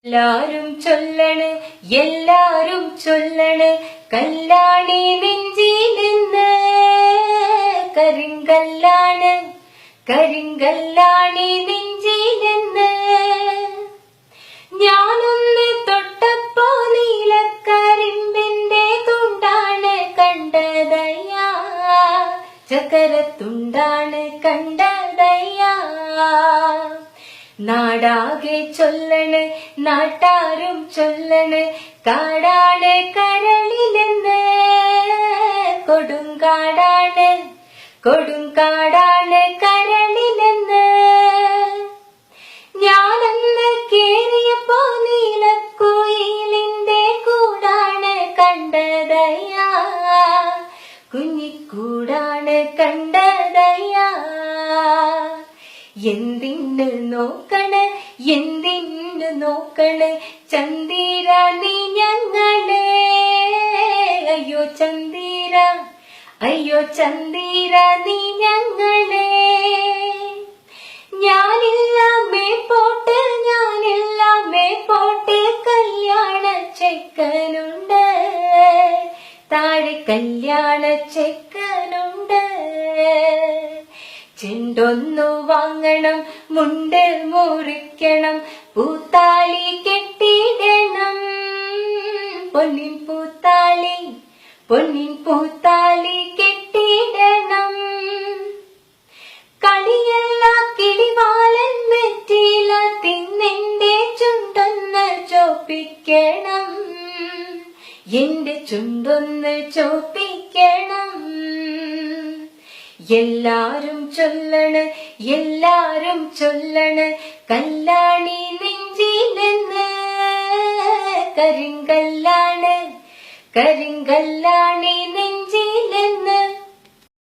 എല്ലാരും ചൊല്ലണ് എല്ലാരും ചൊല്ലണ് കല്യാണി നെഞ്ചിലിന്ന് കരിങ്കല്ലാണ് കരിങ്കല്ലാണി നെഞ്ചിലിന്ന് ഞാനൊന്ന് തൊട്ടപ്പോ നീലക്കരിമ്പിന്റെ തുണ്ടാണ് കണ്ടതയ്യാ ചക്കരത്തുണ്ടാണ് കണ്ടതയ്യാ നാടാകെ ചൊല്ലണ് നാട്ടാരും ചൊല്ലണ് കാടാണ് കരളിലെന്ന് കൊടുങ്കാടാണ് കൊടുങ്കാടാണ് കരളിലെന്ന് ഞാനന്ന് കേറിയപ്പോ നീലക്കുയിലിന്റെ കൂടാണ് കണ്ടതയ്യാ കുഞ്ഞിക്കൂടാണ് കണ്ടതയ്യാ എന്തിന് നോക്കണ് എന്തിന് നോക്കണ് ചന്ദിര നീ ഞങ്ങളെ അയ്യോ ചന്ദിര നീ ഞങ്ങളെ ഞാനില്ലാമേ പോട്ട് കല്യാണ ചെക്കനുണ്ട് താഴെ കല്യാണ ചെക്കനുണ്ട് ചെണ്ടൊന്നു വാങ്ങണം മുണ്ട് മുറിക്കണം പൂത്താലി കെട്ടിടണം പൊന്നിൻ പൂത്താലി കെട്ടിടണം കളിയല്ല കിളിവാലൻ വെറ്റില തിന്നെന്റെ ചുണ്ടൊന്ന് ചോപ്പിക്കണം എന്റെ ചുണ്ടൊന്ന് ചോപ്പിക്കണം എല്ലാരും ചൊല്ലണ് കല്യാണി നെഞ്ചിലെന്ന് കരിങ്കല്ലാണ്